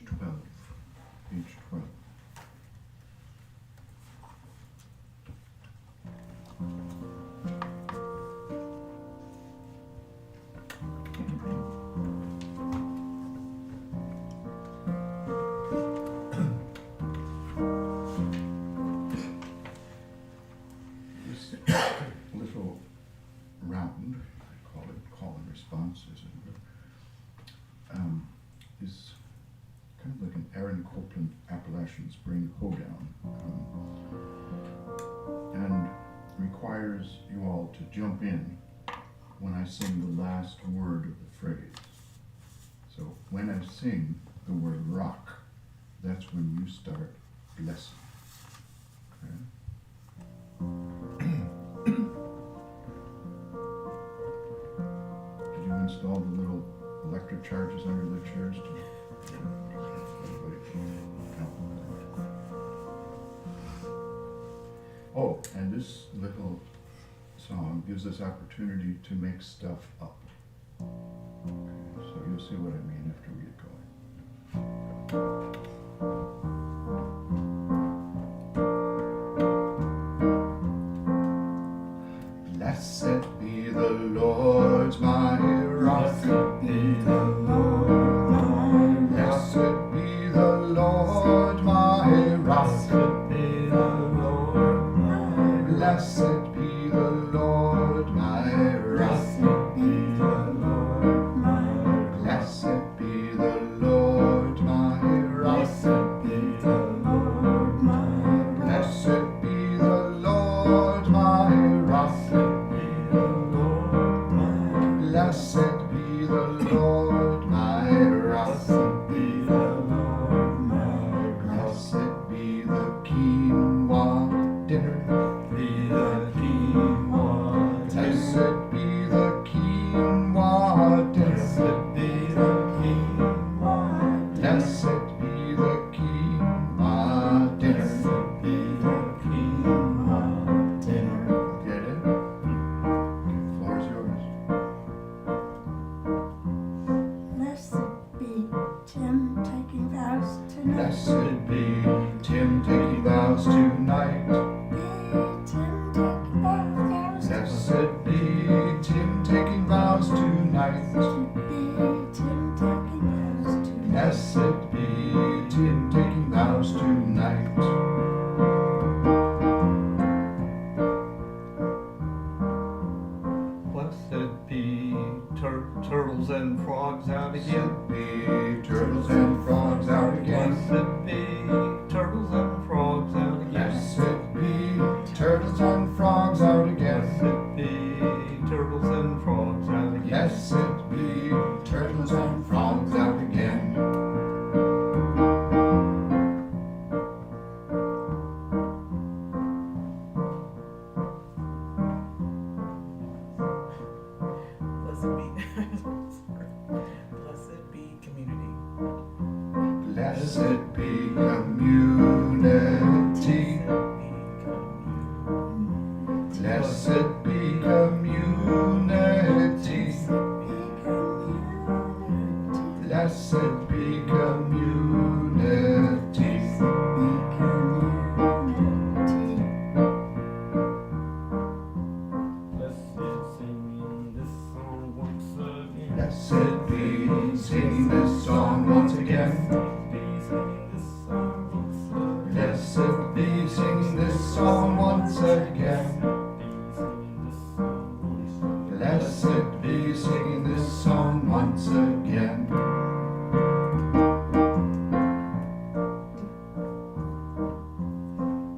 12. Page 12. This little round, I call it call and response, as it were, is kind of like an Aaron Copland Appalachian Spring hoedown, and requires you all to jump in when I sing the last word of the phrase. So when I sing the word rock, that's when you start blessing. Okay? Did you install the little electric charges under the chairs? Oh, and this little song gives us opportunity to make stuff up. Okay, so you'll see what I mean after we get going. Blessed be the Lord, my rock. Blessed be the Lord, my rock. Blessed be the Lord, my rock. Blessed be the Lord, my rock. Blessed be the Lord, my rock. Blessed be the Lord, my rock. Blessed be the Lord, my rock. Blessed be the Lord, my rock. Blessed be the Lord, my rock. Blessed be the Lord, my rock. Blessed be the Lord, my rock. Blessed be the Lord, my rock. Blessed be the quinoa dinner. Be the quinoa dinner. Blessed be the quinoa dinner. Blessed be the quinoa dinner. Blessed be the quinoa dinner. Blessed be the quinoa dinner. Get it? The floor is yours. Blessed be Tim taking vows tonight. Blessed be Tim taking vows tonight. Be Tim taking vows tonight. Blessed be Tim taking vows tonight. Blessed be turtles and frogs out again. Blessed be turtles and frogs out again. Blessed be turtles and frogs out again. Blessed be turtles and frogs out again. Blessed be turtles and frogs out again. Blessed be turtles and frogs out again. Blessed be community. Blessed be community. Blessed be community. Blessed be community. Blessed singing this song once again. Blessed be singing this song once again. Blessed be singing this song once again. Blessed be singing this song once again.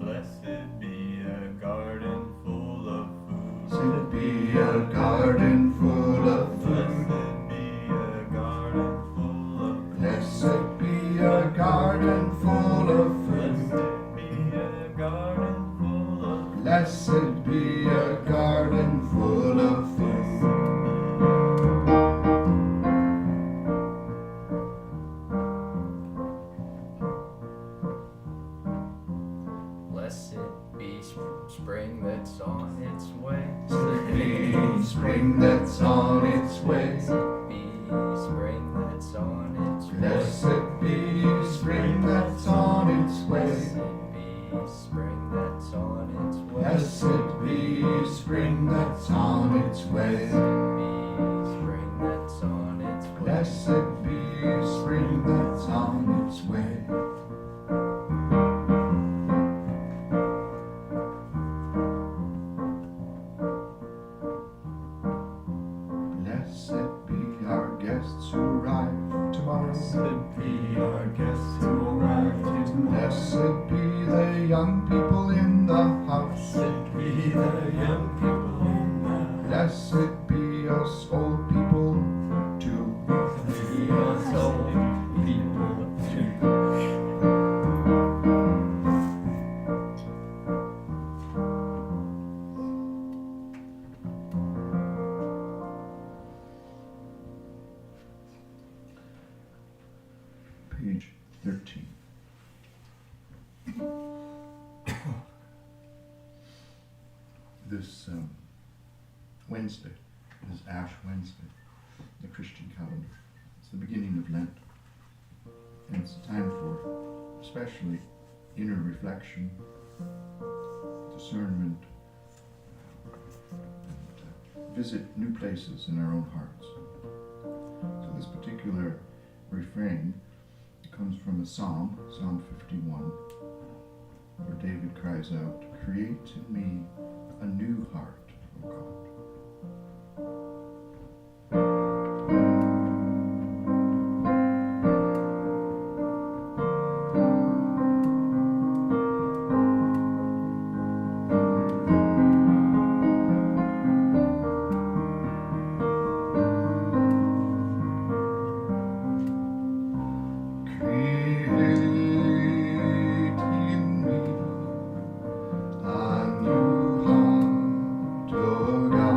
Blessed be a garden full of food. Blessed be a garden full of food. Blessed be a garden full Blessed be spring that's on its way. Blessed be our guests who arrive tomorrow. Blessed be our guests who arrive tomorrow. Blessed be the young people in the house. Blessed be the young people in the house. Blessed be us old people too. Be us old people too. Page 13. This Wednesday is Ash Wednesday, the Christian calendar. It's the beginning of Lent, and it's a time for especially inner reflection, discernment, and visit new places in our own hearts. So this particular refrain comes from a psalm, Psalm 51, where David cries out, "Create in me a new heart, O God." A new heart, oh God.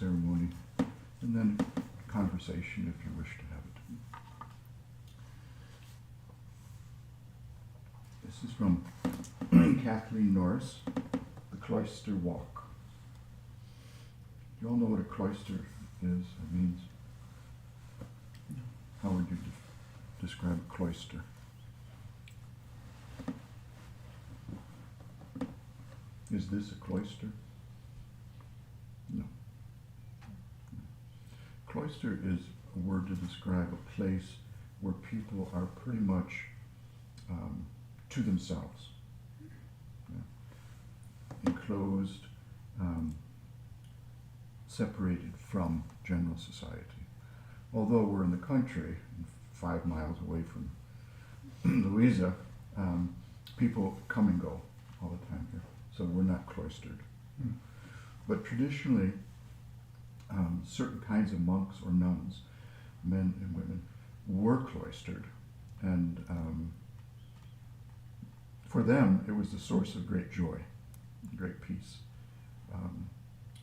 ceremony, and then conversation if you wish to have it. This is from Kathleen Norris, The Cloister Walk. You all know what a cloister is, it means? How would you describe a cloister? Is this a cloister? No. Cloister is a word to describe a place where people are pretty much to themselves. Yeah. Enclosed, separated from general society. Although we're in the country, 5 miles away from Louisa, people come and go all the time here. So we're not cloistered. But traditionally, certain kinds of monks or nuns, men and women, were cloistered. And for them, it was the source of great joy, great peace.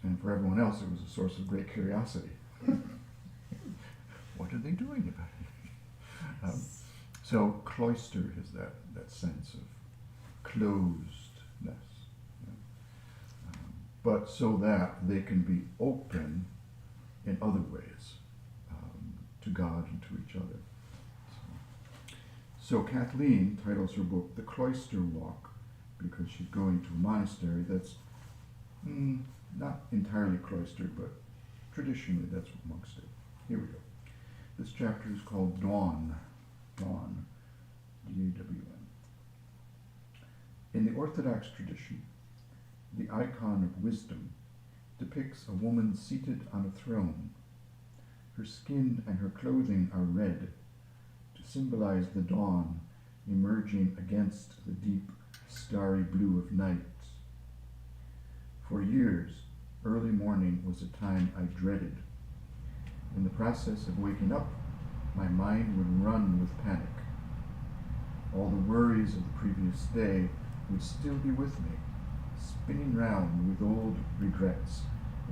And for everyone else, it was a source of great curiosity. What are they doing about it? So cloister is that sense of closedness. But so that they can be open in other ways to God and to each other. So Kathleen titles her book The Cloister Walk because she's going to a monastery that's not entirely cloistered, but traditionally that's what monks do. Here we go. This chapter is called Dawn. Dawn. D-A-W-N. In the Orthodox tradition, the icon of wisdom depicts a woman seated on a throne. Her skin and her clothing are red to symbolize the dawn emerging against the deep, starry blue of night. For years, early morning was a time I dreaded. In the process of waking up, my mind would run with panic. All the worries of the previous day would still be with me, spinning round with old regrets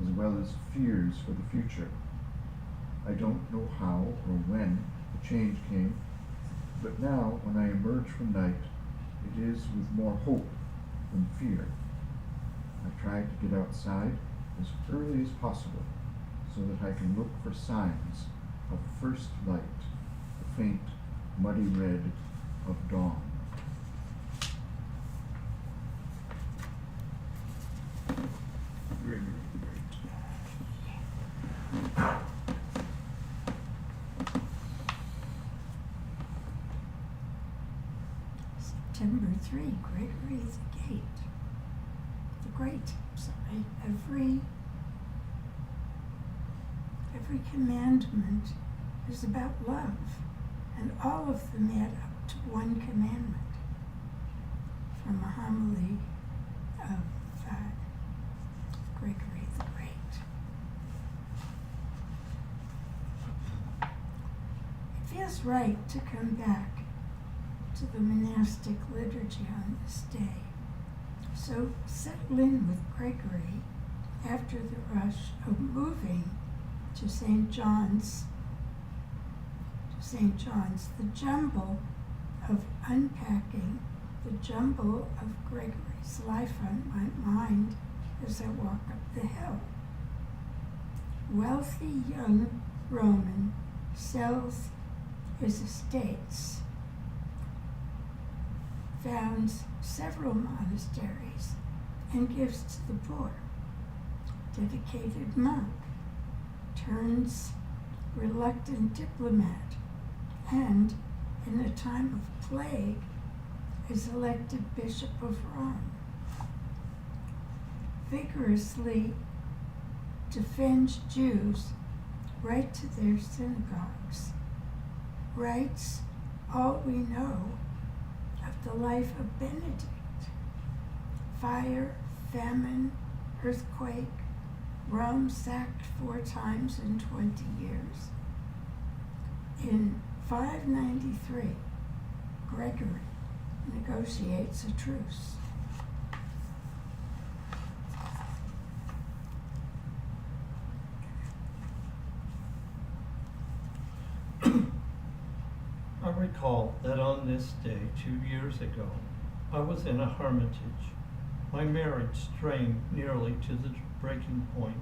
as well as fears for the future. I don't know how or when the change came, but now when I emerge from night, it is with more hope than fear. I try to get outside as early as possible so that I can look for signs of first light, the faint, muddy red of dawn. Great. September 3, Gregory the Great. Every commandment is about love, and all of them add up to one commandment. From a homily of Gregory the Great. It feels right to come back to the monastic liturgy on this day. So settle in with Gregory after the rush of moving to St. John's, the jumble of unpacking, the jumble of Gregory's life on my mind as I walk up the hill. Wealthy young Roman sells his estates, founds several monasteries, and gives to the poor. Dedicated monk, turns reluctant diplomat, and, in a time of plague, is elected Bishop of Rome. Vigorously defends Jews right to their synagogues, writes all we know of the life of Benedict. Fire, famine, earthquake, Rome sacked 4 times in 20 years. In 593, Gregory negotiates a truce. recall that on this day 2 years ago, I was in a hermitage, my marriage strained nearly to the breaking point.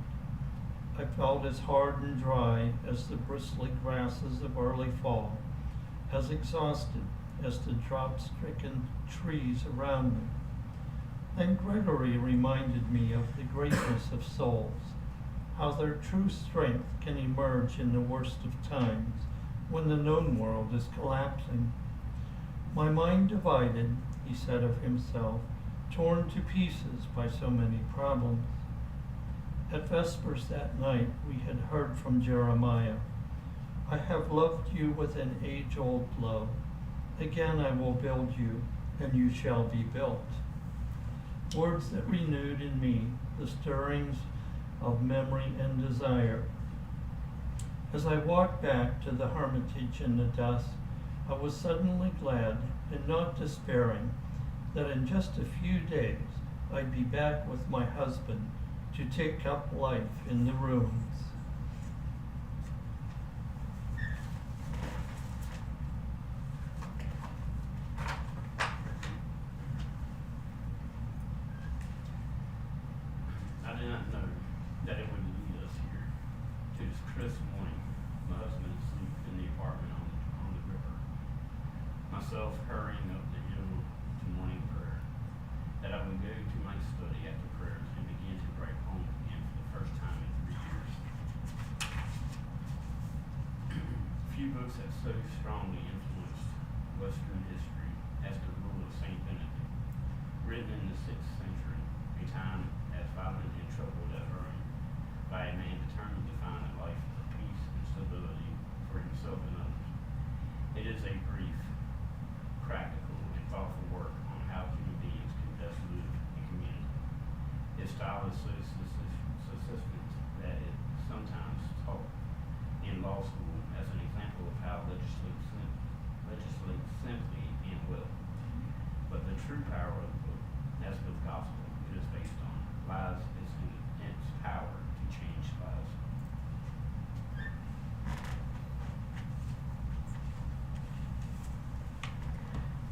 I felt as hard and dry as the bristly grasses of early fall, as exhausted as the drought-stricken trees around me. Then Gregory reminded me of the greatness of souls, how their true strength can emerge in the worst of times, when the known world is collapsing. My mind divided, he said of himself, torn to pieces by so many problems. At Vespers that night, we had heard from Jeremiah, I have loved you with an age-old love. Again I will build you, and you shall be built. Words that renewed in me the stirrings of memory and desire. As I walked back to the hermitage in the dusk, I was suddenly glad and not despairing that in just a few days I'd be back with my husband to take up life in the ruins. I did not know that it would lead us here to this crisp morning. My husband asleep in the apartment on the river. Myself hurrying up the hill to morning prayer. That I would go to my study after prayers and begin to write home again for the first time in 3 years. Few books have so strongly influenced Western history as the Rule of Saint Benedict, written in the 6th century, a time as violent and troubled as Rome, by a man determined to find a life of peace and stability for himself and others. It is a brief, practical, and thoughtful work on how human beings can best live in community. His style is so consistent that it sometimes taught in law school as an example of how legislate simply and well. But the true power of the book, as with gospel, it is based on, lies is in its power to change lives.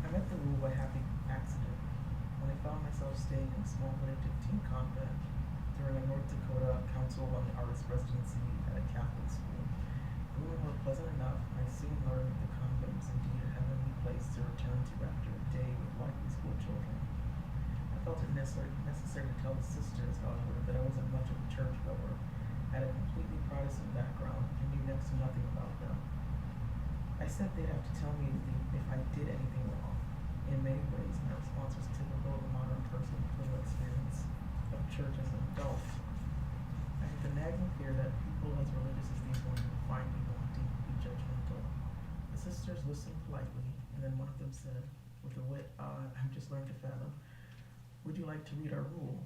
I met the rule by happy accident when I found myself staying in a small Benedictine convent during a North Dakota Council on the Arts residency at a Catholic school. The women were pleasant enough, and I soon learned that the convent was indeed a heavenly place to return to after a day with lively school children. I felt it necessary to tell the sisters, however, that I wasn't much of a churchgoer, had a completely Protestant background, and knew next to nothing about them. I said they'd have to tell me if I did anything wrong. In many ways, my response was typical of a modern person with little experience of church as an adult. I had the nagging fear that people as religious as these women would find me wanting to be judgmental. The sisters listened politely, and then one of them said, with a wit I'm just learning to fathom, would you like to read our rule?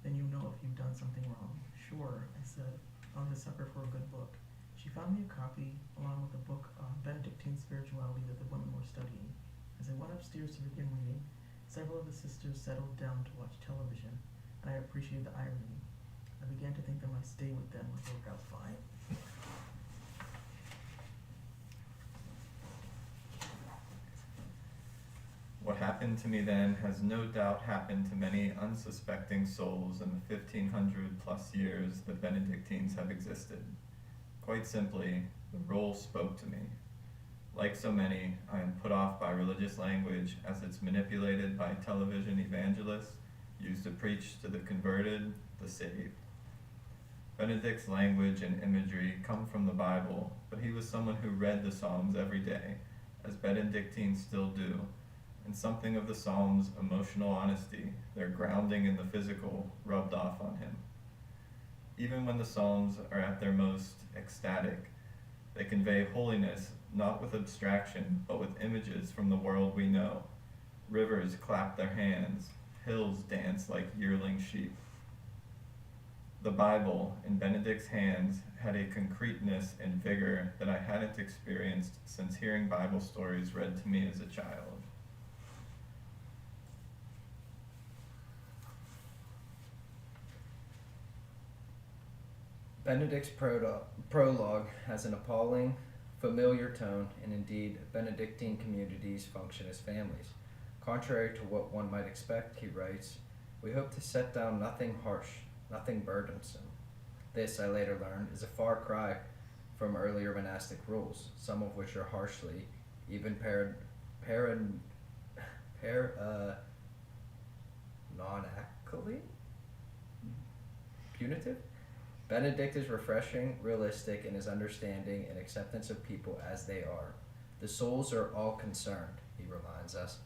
Then you know if you've done something wrong. Sure, I said, on the sucker for a good book. She found me a copy, along with a book on Benedictine spirituality that the women were studying. As I went upstairs to begin reading, several of the sisters settled down to watch television, and I appreciated the irony. I began to think that my stay with them would work out fine. What happened to me then has no doubt happened to many unsuspecting souls in the 1500 plus years that Benedictines have existed. Quite simply, the role spoke to me. Like so many, I am put off by religious language as it's manipulated by television evangelists used to preach to the converted, the saved. Benedict's language and imagery come from the Bible, but he was someone who read the Psalms every day, as Benedictines still do, and something of the Psalms' emotional honesty, their grounding in the physical, rubbed off on him. Even when the Psalms are at their most ecstatic, they convey holiness not with abstraction, but with images from the world we know. Rivers clap their hands, hills dance like yearling sheep. The Bible, in Benedict's hands, had a concreteness and vigor that I hadn't experienced since hearing Bible stories read to me as a child. Benedict's prologue has an appalling, familiar tone, and indeed, Benedictine communities function as families. Contrary to what one might expect, he writes, we hope to set down nothing harsh, nothing burdensome. This, I later learned, is a far cry from earlier monastic rules, some of which are harshly, even non-acally punitive. Benedict is refreshing, realistic in his understanding and acceptance of people as they are. The souls are all concerned, he reminds us,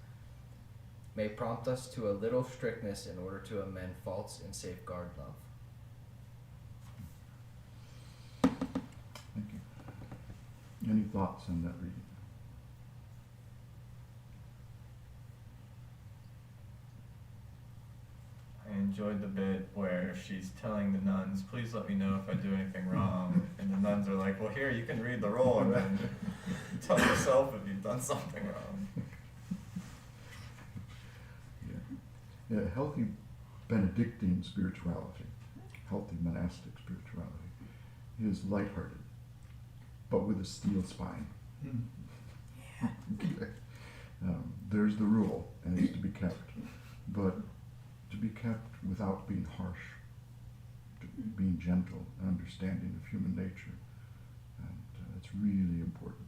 may prompt us to a little strictness in order to amend faults and safeguard love. Thank you. Any thoughts on that reading? I enjoyed the bit where she's telling the nuns, please let me know if I do anything wrong. And the nuns are like, well, here, you can read the roll and then tell yourself if you've done something wrong. Yeah, healthy Benedictine spirituality, healthy monastic spirituality, is lighthearted, but with a steel spine. Okay. There's the rule, and it's to be kept, but to be kept without being harsh, being gentle, and understanding of human nature, and it's really important.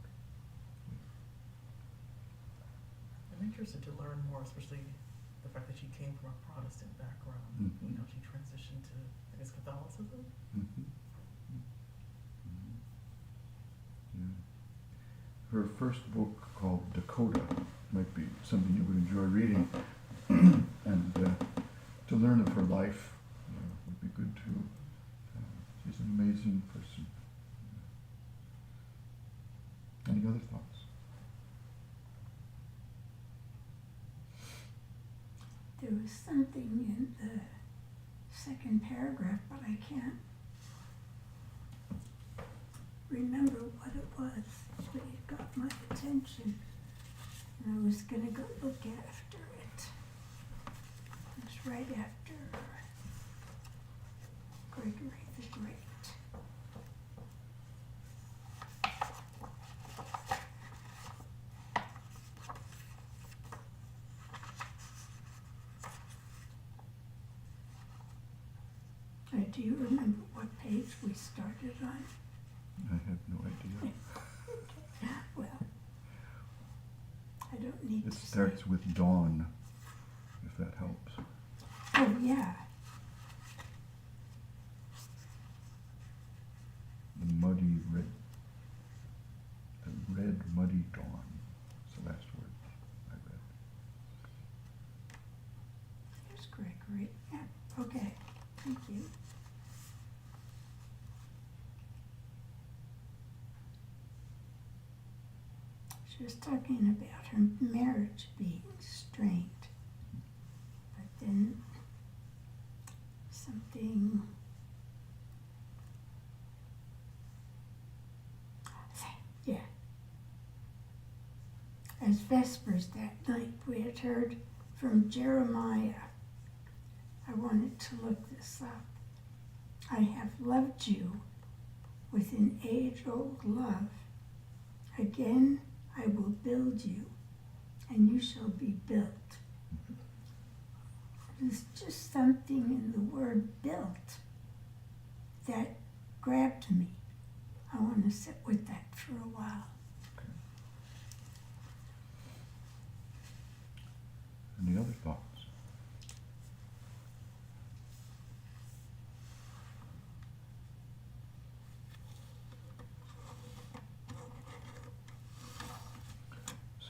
I'm interested to learn more, especially the fact that she came from a Protestant background. Mhm. You know, she transitioned to, I guess, Catholicism. Mhm. Mhm. Yeah. Her first book, called Dakota, might be something you would enjoy reading, and to learn of her life would be good too. She's an amazing person. Any other thoughts? There was something in the second paragraph, but I can't remember what it was, but it got my attention, and I was gonna go look after it. It was right after Gregory the Great. Do you remember what page we started on? I have no idea. Well, I don't need It to say. starts with dawn, if that helps. Oh, yeah. The red muddy dawn. It's the last word I read. There's Gregory. Yeah, okay. Thank you. She was talking about her marriage being strained, but then something. Yeah. As Vespers that night, we had heard from Jeremiah. I wanted to look this up. I have loved you with an age-old love. Again, I will build you, and you shall be built. There's just something in the word built that grabbed me. I want to sit with that for a while. Any other thoughts?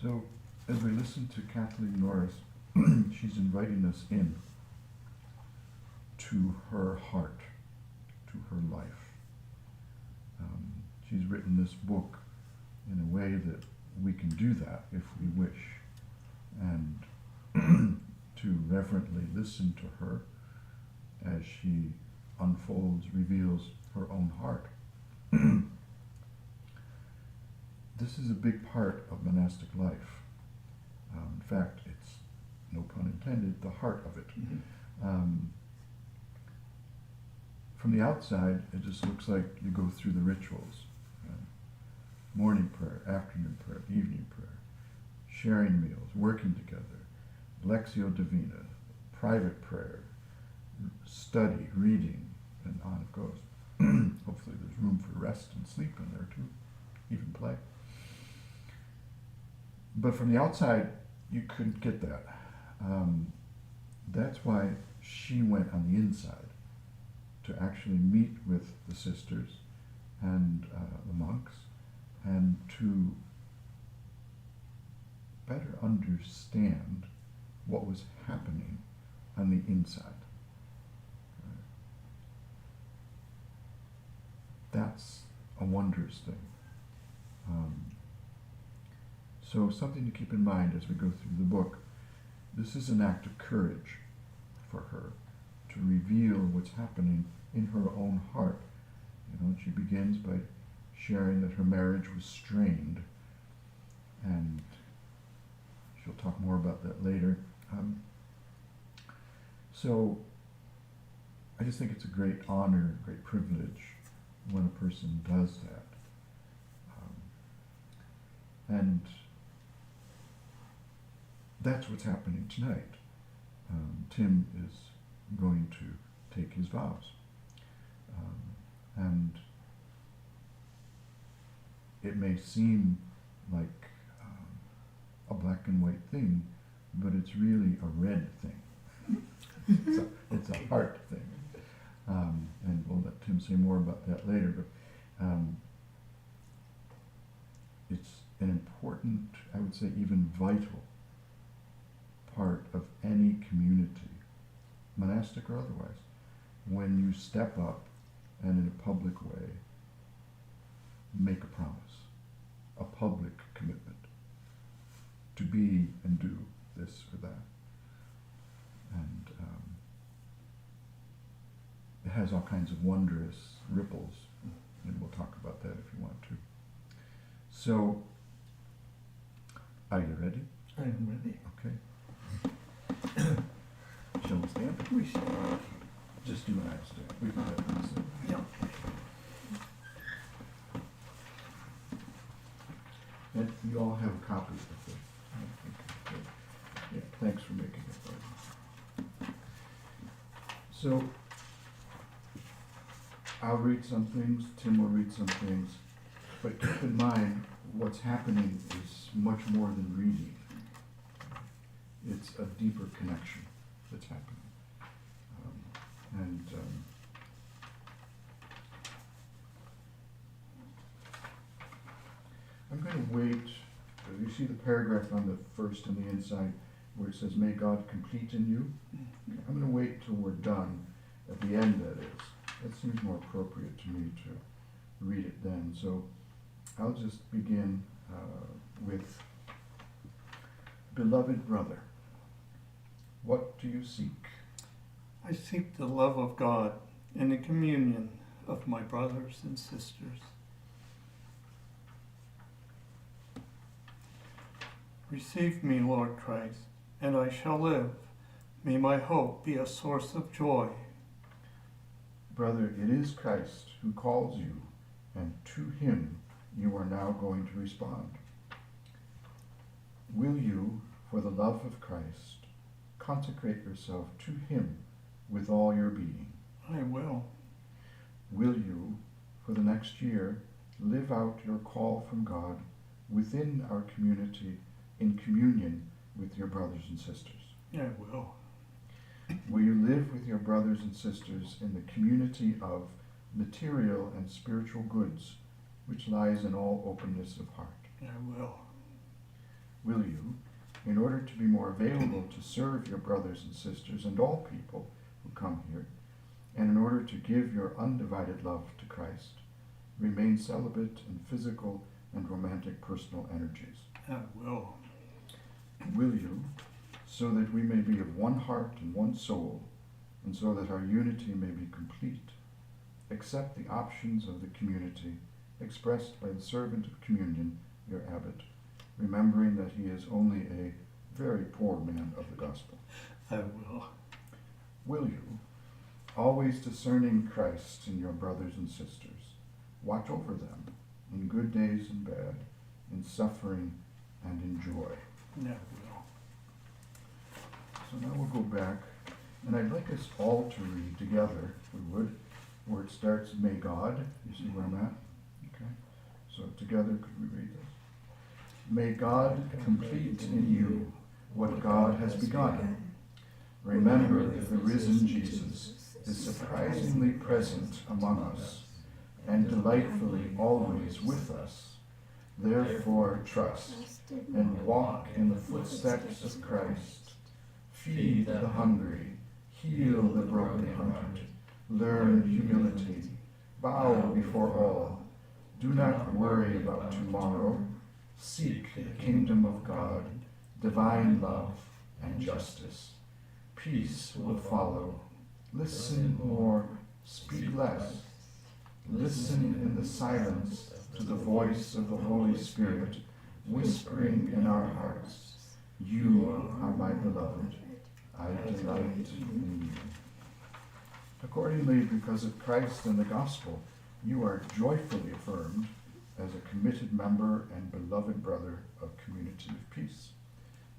So, as we listen to Kathleen Norris, she's inviting us in to her heart, to her life. She's written this book in a way that we can do that if we wish, and to reverently listen to her as she unfolds, reveals her own heart. This is a big part of monastic life. In fact, it's, no pun intended, the heart of it. From the outside, it just looks like you go through the rituals. morning prayer, afternoon prayer, evening prayer, sharing meals, working together, Lectio Divina, private prayer, study, reading, and on it goes. Hopefully there's room for rest and sleep in there too, even play. But from the outside, you couldn't get that. That's why she went on the inside to actually meet with the sisters and the monks and to better understand what was happening on the inside. That's a wondrous thing. So something to keep in mind as we go through the book. This is an act of courage for her to reveal what's happening in her own heart. You know, she begins by sharing that her marriage was strained, and she'll talk more about that later. So I just think it's a great honor, great privilege when a person does that. And that's what's happening tonight. Tim is going to take his vows. And it may seem like a black and white thing, but it's really a red thing. It's a heart thing. And we'll let Tim say more about that later, but it's an important, I would say even vital, part of any community, monastic or otherwise, when you step up and in a public way make a promise, a public commitment to be and do this or that. And it has all kinds of wondrous ripples, and we'll talk about that if you want to. So, are you ready? I am ready. Okay. Shall we stand? We should. Just you and I stand. We can let them sit. Yeah. And you all have a copy of the. Okay. Yeah, thanks for making it. So, I'll read some things, Tim will read some things, but keep in mind what's happening is much more than reading. It's a deeper connection that's happening. I'm going to wait. You see the paragraph on the first and the inside where it says, "May God complete in you." I'm going to wait till we're done. At the end, that is. That seems more appropriate to me to read it then. So I'll just begin with, "Beloved brother, what do you seek?" I seek the love of God and the communion of my brothers and sisters. Receive me, Lord Christ, and I shall live. May my hope be a source of joy. Brother, it is Christ who calls you, and to him you are now going to respond. Will you, for the love of Christ, consecrate yourself to him with all your being? I will. Will you, for the next year, live out your call from God within our community in communion with your brothers and sisters? I will. Will you live with your brothers and sisters in the community of material and spiritual goods, which lies in all openness of heart? I will. Will you, in order to be more available to serve your brothers and sisters and all people who come here, and in order to give your undivided love to Christ, remain celibate in physical and romantic personal energies? I will. Will you, so that we may be of one heart and one soul, and so that our unity may be complete, accept the options of the community expressed by the servant of communion, your abbot, remembering that he is only a very poor man of the gospel? I will. Will you, always discerning Christ in your brothers and sisters, watch over them, in good days and bad, in suffering and in joy. Never will. So now we'll go back, and I'd like us all to read together, if we would, where it starts, may God. You see where I'm at? Okay. So together, could we read this? May God complete in you what God has begun. Remember that the risen Jesus is surprisingly present among us and delightfully always with us. Therefore, trust and walk in the footsteps of Christ. Feed the hungry, heal the brokenhearted, learn humility, bow before all. Do not worry about tomorrow. Seek the kingdom of God, divine love and justice. Peace will follow. Listen more, speak less. Listen in the silence to the voice of the Holy Spirit, whispering in our hearts, you are my beloved. I delight in you. Accordingly, because of Christ and the gospel, you are joyfully affirmed as a committed member and beloved brother of Community of Peace.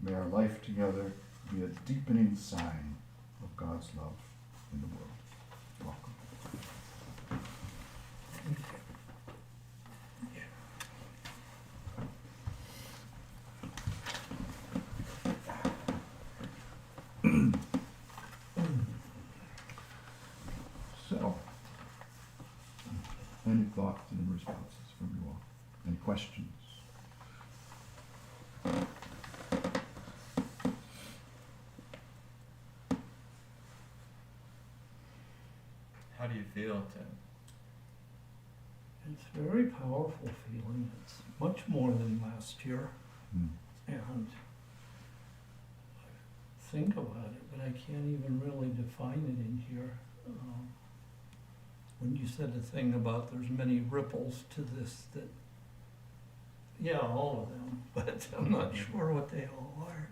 May our life together be a deepening sign of God's love in the world. Welcome. So, any thoughts and responses from you all? Any questions? How do you feel, Tim? It's a very powerful feeling. It's much more than last year. And I think about it, but I can't even really define it in here. When you said the thing about there's many ripples to this, that, yeah, all of them, but I'm not sure what they all are.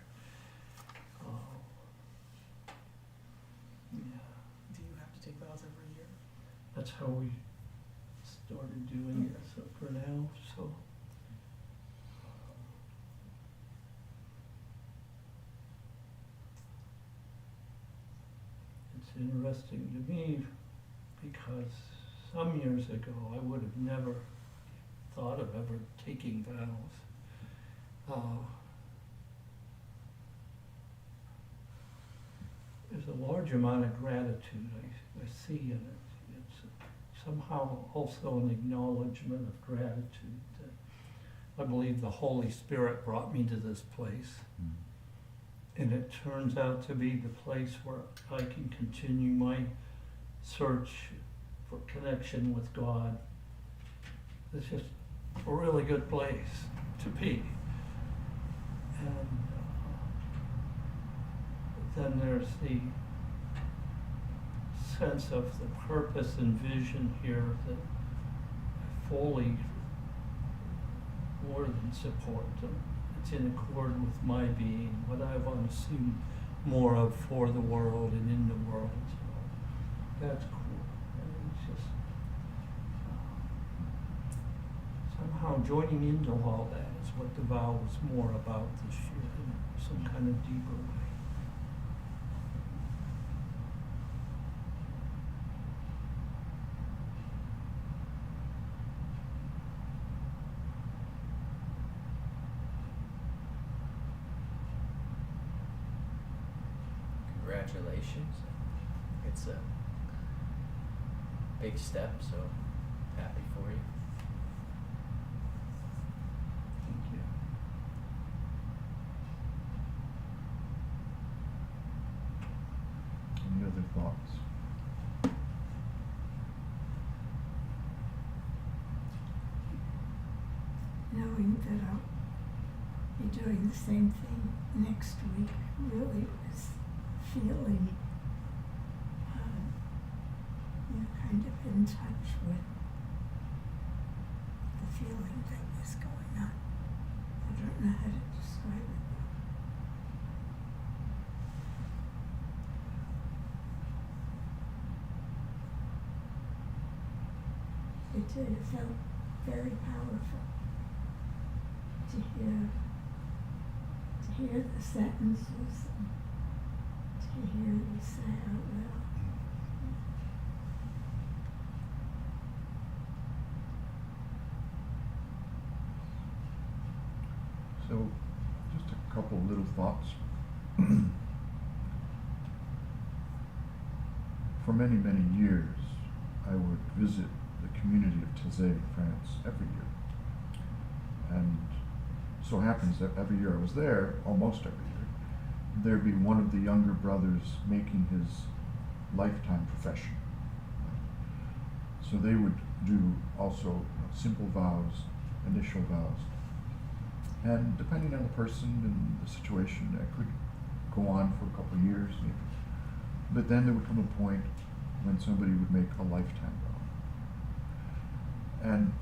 Yeah, Do you have to take vows every year? that's how we started doing it, so for now, so. It's interesting to me because some years ago, I would have never thought of ever taking vows. There's a large amount of gratitude I see in it. It's somehow also an acknowledgement of gratitude that I believe the Holy Spirit brought me to this place. And it turns out to be the place where I can continue my search for connection with God. It's just a really good place to be. And then there's the sense of the purpose and vision here that I fully, more than support. It's in accord with my being, what I want to see more of for the world and in the world. So that's cool. And it's just somehow joining into all that is what the vow was more about this year in some kind of deeper way. Congratulations. It's a big step, so happy for you. Thank you. Any other thoughts? Knowing that I'll be doing the same thing next week really was feeling, kind of in touch with the feeling that was going on. I don't know how to describe it. It felt very powerful. hear the sentences and to hear you say out loud. So, just a couple little thoughts. For many, many years, I would visit the community of Taizé, France, every year. And so happens that every year I was there, almost every year, there'd be one of the younger brothers making his lifetime profession. So they would do also simple vows, initial vows. And depending on the person and the situation, that could go on for a couple of years maybe. But then there would come a point when somebody would make a lifetime vow. And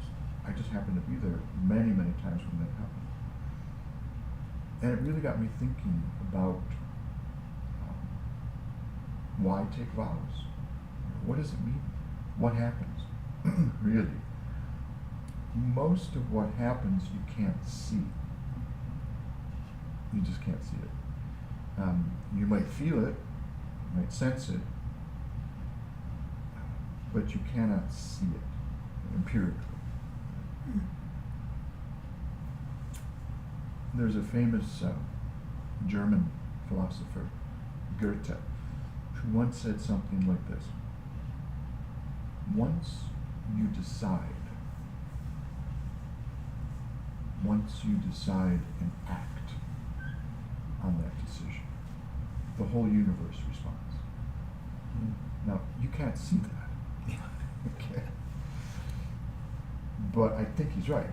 I just happened to be there many, many times when that happened. And it really got me thinking about why take vows? What does it mean? What happens? Really? Most of what happens you can't see. You just can't see it. You might feel it, you might sense it, but you cannot see it empirically. There's a famous German philosopher, Goethe, who once said something like this: once you decide and act on that decision, the whole universe responds. Now, you can't see that. Okay. But I think he's right.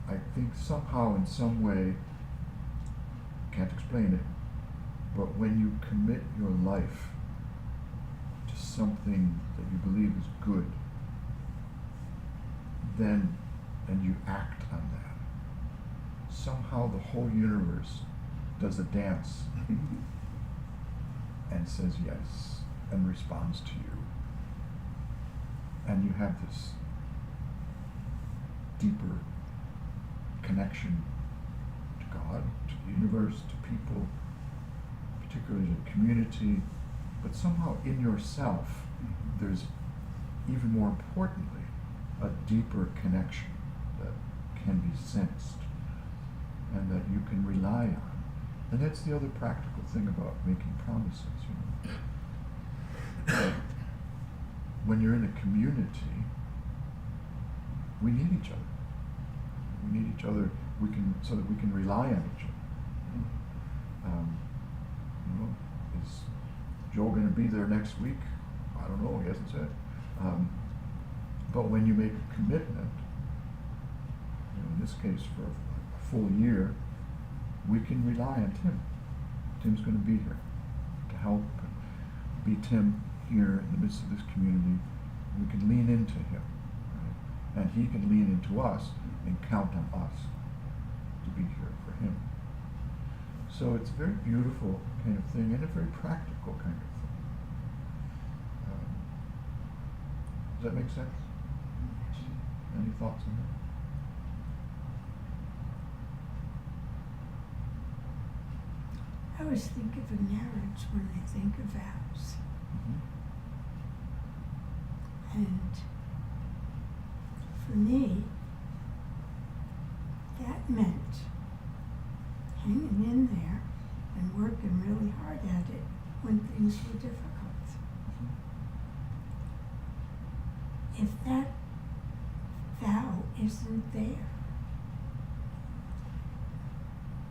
I think somehow, in some way, can't explain it, but when you commit your life to something that you believe is good, then, and you act on that, somehow the whole universe does a dance and says yes and responds to you. And you have this deeper connection to God, to the universe, to people, particularly to the community, but somehow in yourself there's, even more importantly, a deeper connection that can be sensed and that you can rely on. And that's the other practical thing about making promises, you know. When you're in a community, we need each other. We need each other. So that we can rely on each other. You know, is Joel going to be there next week? I don't know. He hasn't said. But when you make a commitment, you know, in this case for a full year, we can rely on Tim. Tim's going to be here to help and be Tim here in the midst of this community. We can lean into him, right? And he can lean into us and count on us to be here for him. So it's a very beautiful kind of thing and a very practical kind of thing. Does that make sense? Any thoughts on that? I always think of a marriage when I think of vows. And for me, that meant hanging in there and working really hard at it when things were difficult. If that vow isn't there,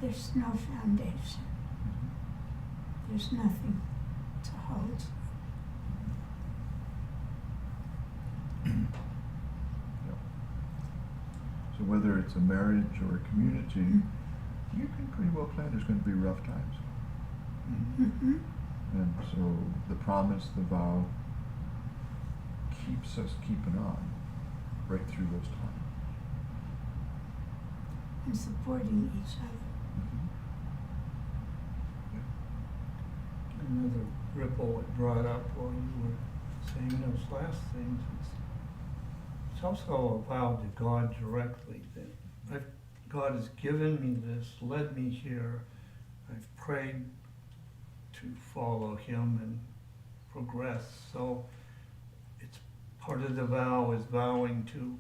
there's no foundation. There's nothing to hold. Yep. So whether it's a marriage or a community, you can pretty well plan there's going to be rough times. Mm-hmm. And so the promise, the vow, keeps us keeping on right through those times. And supporting each other. Another ripple it brought up while you were saying those last things is it's also a vow to God directly that God has given me this, led me here, I've prayed to follow him and progress. So it's part of the vow is vowing to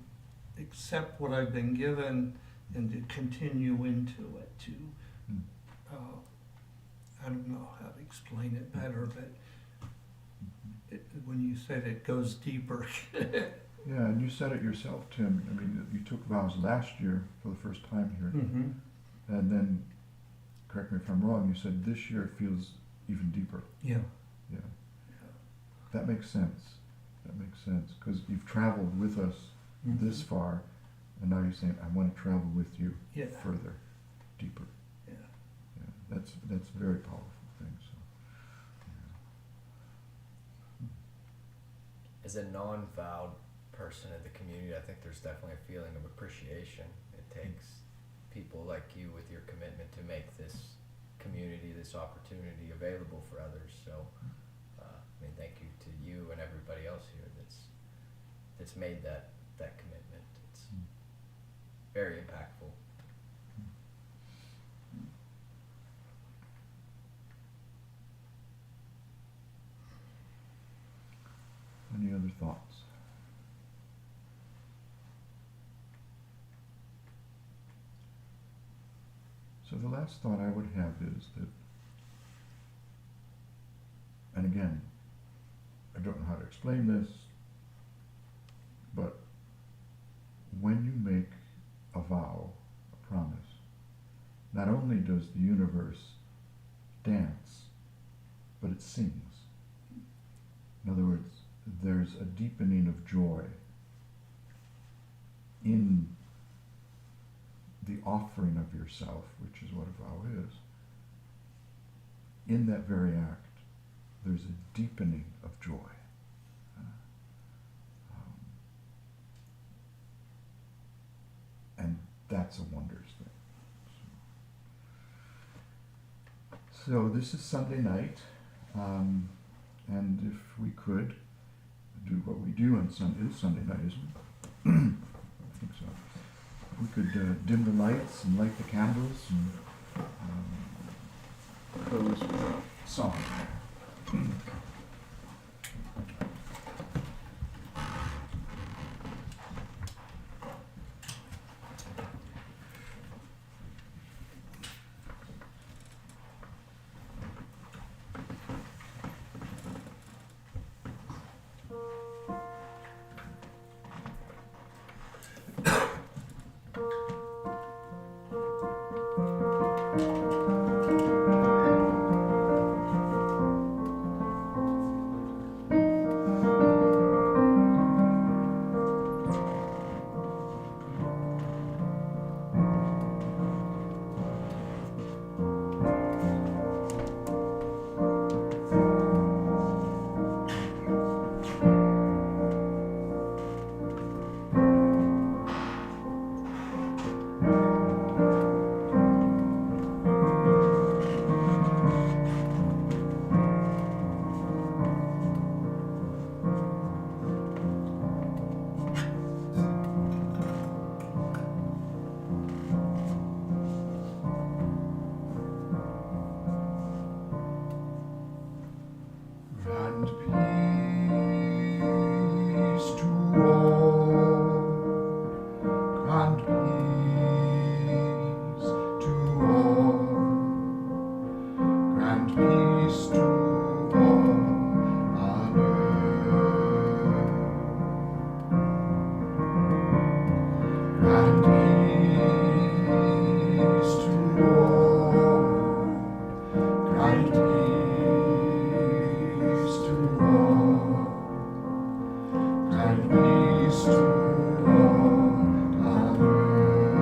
accept what I've been given and to continue into it, to, I don't know how to explain it better, but when you said it goes deeper. Yeah, and you said it yourself, Tim. I mean, you took vows last year for the first time here. Mm-hmm. And then, correct me if I'm wrong, you said this year it feels even deeper. Yeah. Yeah. That makes sense. That makes sense. Because you've traveled with us Mm-hmm. this far, and now you're saying, I want to travel with you Yeah. further, deeper. Yeah. Yeah. That's a very powerful thing. So, As a non-vowed person in the community, I think there's definitely a feeling of appreciation. It takes people like you with your commitment to make this community, this opportunity available for others. So, I mean, thank you to you and everybody else here that's made that commitment. It's very impactful. any other thoughts? So the last thought I would have is that, and again, I don't know how to explain this, but when you make a vow, a promise, not only does the universe dance, but it sings. In other words, there's a deepening of joy in the offering of yourself, which is what a vow is. In that very act, there's a deepening of joy. And that's a wondrous thing. So this is Sunday night, and if we could do what we do on Sunday, it's Sunday night, isn't it? I think so. We could dim the lights and light the candles and close with a song. And peace to all, and peace to all, and peace to all on earth, and peace to all, and peace to all, and peace to all on earth.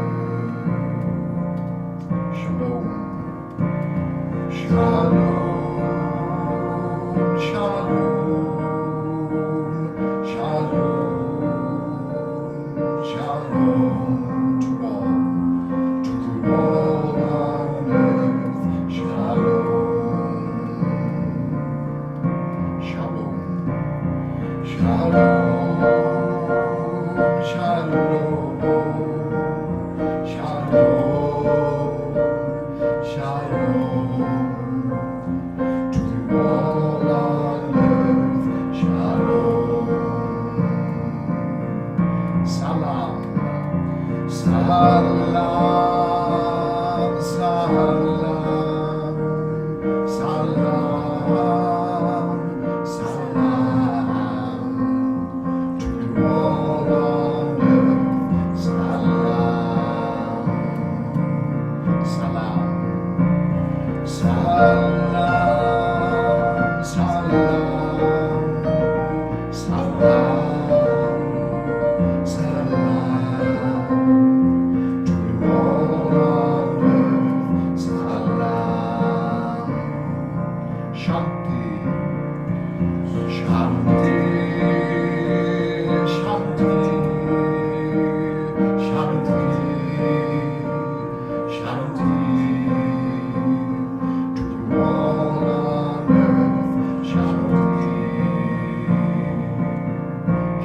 Shalom, shalom, shalom, shalom, shalom. Salam, salam, salam, salam to all on earth. Salam, salam, salam, salam, salam, salam to all on earth. Salam, Shanti, Shanti, Shanti, Shanti, Shanti to all on earth. Shanti,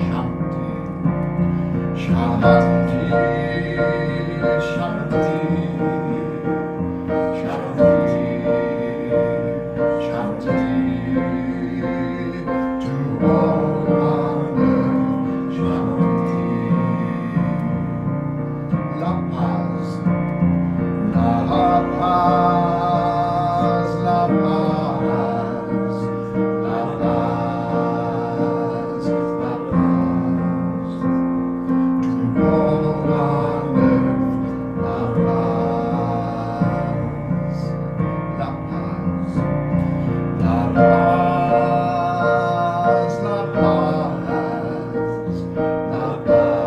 Shanti, Shanti, Shanti, Shanti, Shanti to all on earth. Shanti, La Paz, La Paz, La Paz, La Paz, La Paz to all on earth. La Paz, La Paz, La Paz, La Paz, La Paz,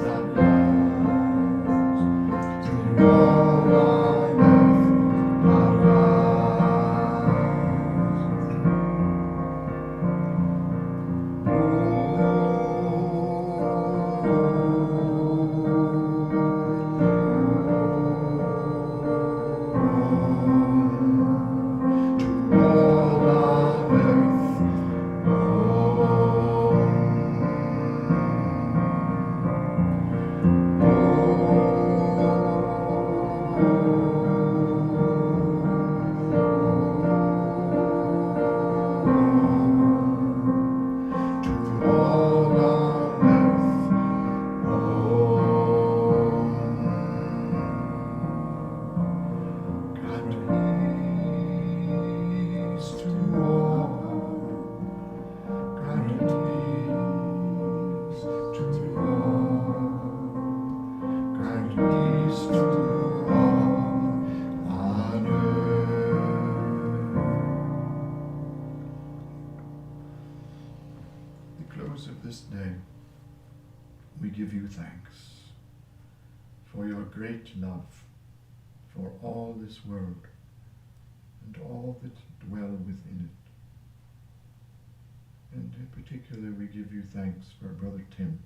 La Paz to all on earth. La to all on earth. To all on earth. Grant peace to all. Grant peace to all. Grant peace to all on earth. The close of this day, we give you thanks for your great love for all this world and all that dwell within it. And in particular, we give you thanks for Brother Tim,